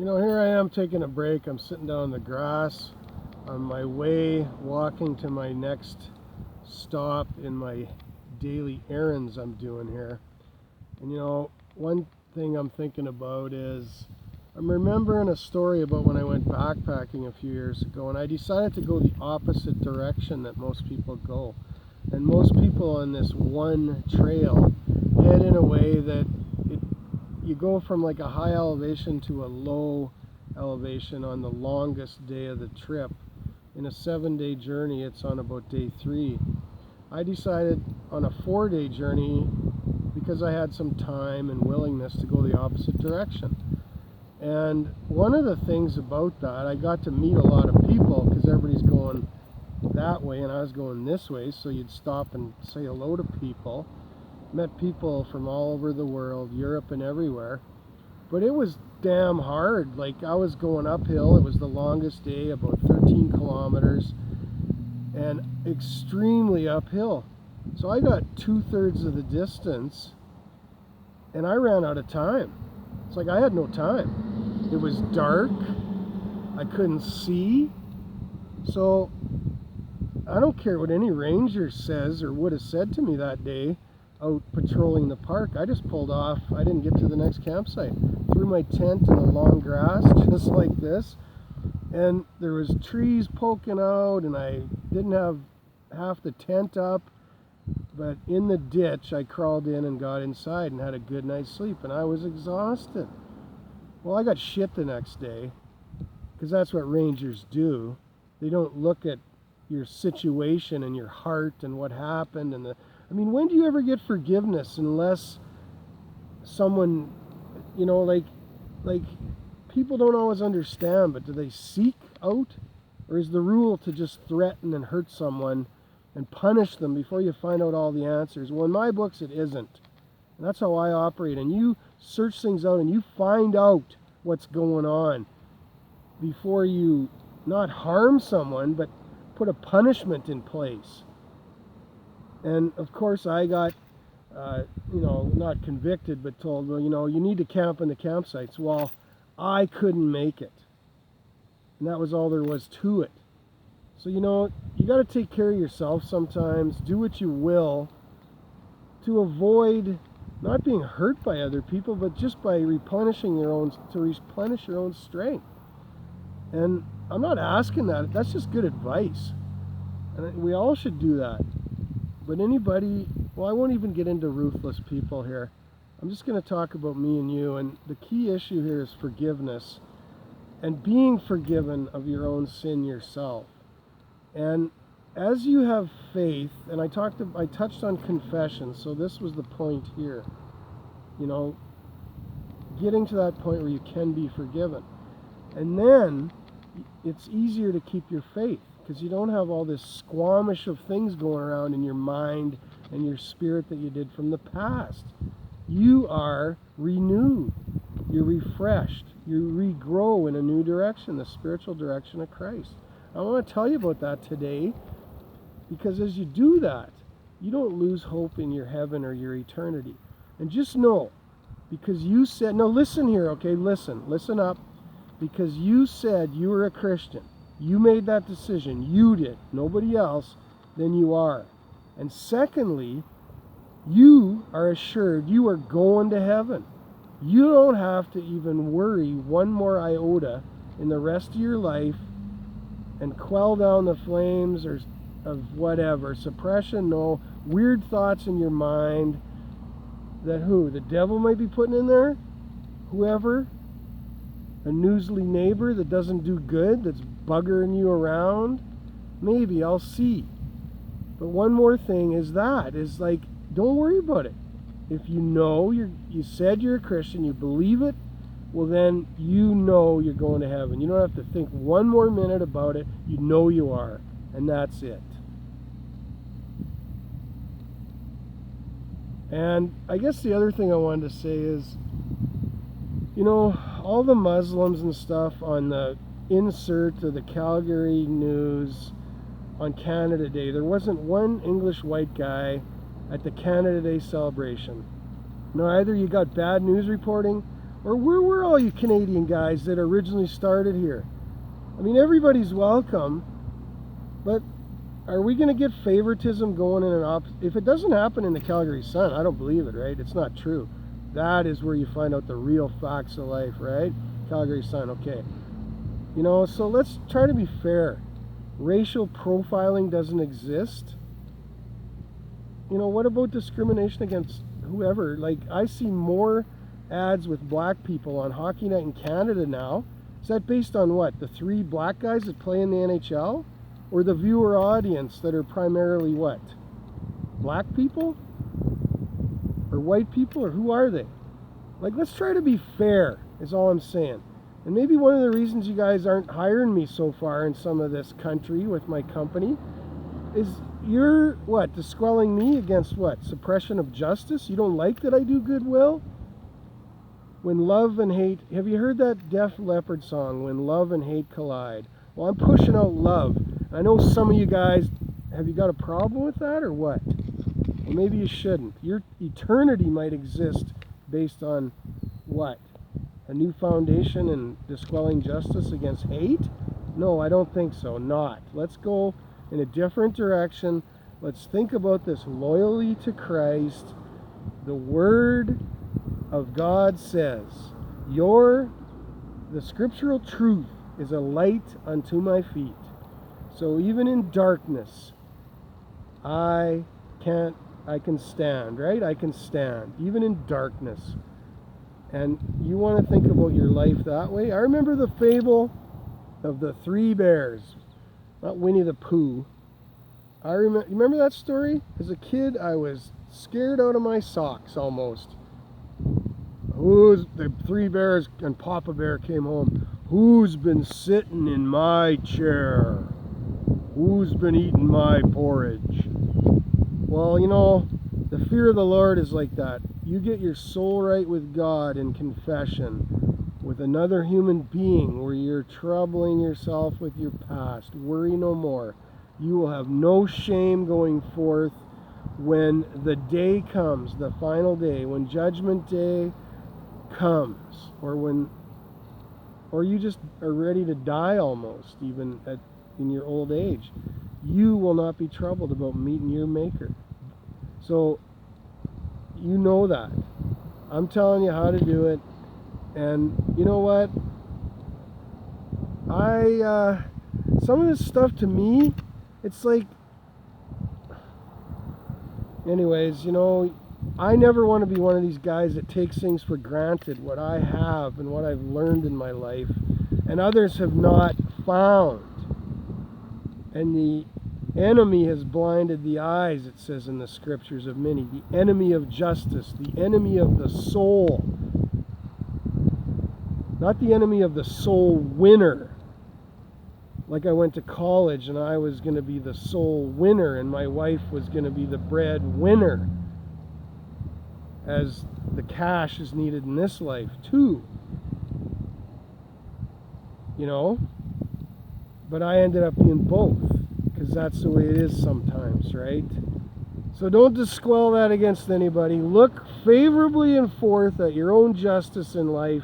You know, here I am taking a break. I'm sitting down in the grass on my way walking to my next stop in my daily errands I'm doing here. And you know, one thing I'm thinking about is I'm remembering a story about when I went backpacking a few years ago, and I decided to go the opposite direction that most people go. And most people on this one trail head in a way that you go from like a high elevation to a low elevation on the longest day of the trip. In a 7-day journey, it's on about day 3. I decided on a 4-day journey, because I had some time and willingness, to go the opposite direction. And one of the things about that, I got to meet a lot of people because everybody's going that way and I was going this way, so you'd stop and say hello to people. Met people from all over the world, Europe and everywhere. But it was damn hard. Like, I was going uphill. It was the longest day, about 13 kilometers, and extremely uphill. So I got 2/3 of the distance and I ran out of time. It's like I had no time. It was dark. I couldn't see. So I don't care what any ranger says or would have said to me that day out patrolling the park. I just pulled off. I didn't get to the next campsite. Threw my tent in the long grass just like this, and there was trees poking out, and I didn't have half the tent up, but in the ditch I crawled in and got inside and had a good night's sleep, and I was exhausted. Well, I got shit the next day, because that's what rangers do. They don't look at your situation and your heart and what happened and I mean, when do you ever get forgiveness unless someone, you know, like people don't always understand, but do they seek out? Or is the rule to just threaten and hurt someone and punish them before you find out all the answers? Well, in my books, it isn't. And that's how I operate. And you search things out and you find out what's going on before you not harm someone, but put a punishment in place. And of course I got, not convicted, but told, well, you need to camp in the campsites. Well, I couldn't make it. And that was all there was to it. So, you got to take care of yourself sometimes. Do what you will to avoid not being hurt by other people, but just by replenish your own strength. And I'm not asking that. That's just good advice. And we all should do that. But anybody, well, I won't even get into ruthless people here. I'm just going to talk about me and you. And the key issue here is forgiveness and being forgiven of your own sin yourself. And as you have faith, and I touched on confession, so this was the point here. Getting to that point where you can be forgiven. And then it's easier to keep your faith, because you don't have all this squamish of things going around in your mind and your spirit that you did from the past. You are renewed. You're refreshed. You regrow in a new direction, the spiritual direction of Christ. I want to tell you about that today, because as you do that, you don't lose hope in your heaven or your eternity. And just know, because you said, no, listen here, okay, listen up, because you said you were a Christian. You made that decision. You did. Nobody else. Then you are. And secondly, you are assured you are going to heaven. You don't have to even worry one more iota in the rest of your life and quell down the flames or of whatever. Suppression, no. Weird thoughts in your mind that the devil might be putting in there? Whoever? A newsly neighbor that doesn't do good, that's buggering you around? Maybe, I'll see. But one more thing is don't worry about it. If you said you're a Christian, you believe it, well then you're going to heaven. You don't have to think one more minute about it. You are. And that's it. And I guess the other thing I wanted to say is, all the Muslims and stuff on the insert of the Calgary News on Canada Day, there wasn't one English white guy at the Canada Day celebration. Either you got bad news reporting Or where were all you Canadian guys that originally started here? I mean, everybody's welcome, but are we going to get favoritism going in an if it doesn't happen in the Calgary Sun, I don't believe it, right? It's not true. That is where you find out the real facts of life, right? Calgary Sun, okay. You know, so let's try to be fair. Racial profiling doesn't exist. You know, what about discrimination against whoever? Like, I see more ads with black people on Hockey Night in Canada now. Is that based on what? The 3 black guys that play in the NHL? Or the viewer audience that are primarily what? Black people? Or white people? Or who are they? Like, let's try to be fair, is all I'm saying. And maybe one of the reasons you guys aren't hiring me so far in some of this country with my company is you're, what, disquelling me against what? Suppression of justice? You don't like that I do goodwill? When love and hate, have you heard that Def Leppard song, When Love and Hate Collide? Well, I'm pushing out love. I know some of you guys, have you got a problem with that or what? Well, maybe you shouldn't. Your eternity might exist based on what? A new foundation and disquelling justice against hate? No, I don't think so. Not. Let's go in a different direction. Let's think about this loyalty to Christ. The Word of God says, the scriptural truth is a light unto my feet. So even in darkness, I can stand, right? I can stand, even in darkness. And you want to think about your life that way? I remember the fable of the 3 bears, not Winnie the Pooh. You remember that story? As a kid, I was scared out of my socks almost. The 3 bears and Papa Bear came home. Who's been sitting in my chair? Who's been eating my porridge? Well, you know, the fear of the Lord is like that. You get your soul right with God in confession with another human being where you're troubling yourself with your past. Worry no more. You will have no shame going forth when the day comes, the final day, when Judgment Day comes, or you just are ready to die almost, even in your old age. You will not be troubled about meeting your Maker. So, you know that. I'm telling you how to do it. And you know what? Some of this stuff to me, it's like, anyways, you know, I never want to be one of these guys that takes things for granted, what I have and what I've learned in my life, and others have not found. And the enemy has blinded the eyes, it says in the scriptures, of many. The enemy of justice, the enemy of the soul. Not the enemy of the soul winner. Like I went to college and I was going to be the soul winner and my wife was going to be the breadwinner, as the cash is needed in this life too. You know? But I ended up being both, because that's the way it is sometimes, right? So don't disquell that against anybody. Look favorably and forth at your own justice in life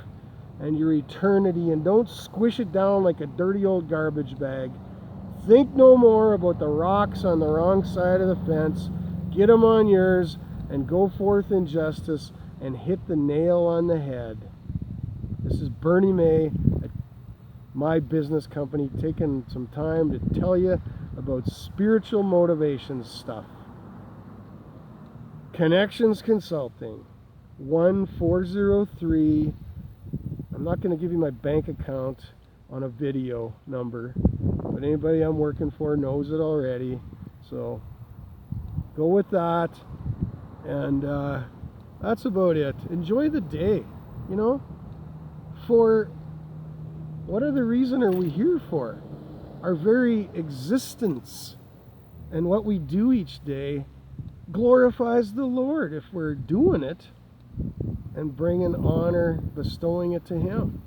and your eternity, and don't squish it down like a dirty old garbage bag. Think no more about the rocks on the wrong side of the fence. Get them on yours and go forth in justice and hit the nail on the head. This is Bernie May at my business company, taking some time to tell you about spiritual motivation stuff. Connections Consulting, 1403. I'm not going to give you my bank account on a video number, but anybody I'm working for knows it already. So go with that, and that's about it. Enjoy the day, you know. For what other reason are we here for? Our very existence and what we do each day glorifies the Lord if we're doing it and bringing honor, bestowing it to Him.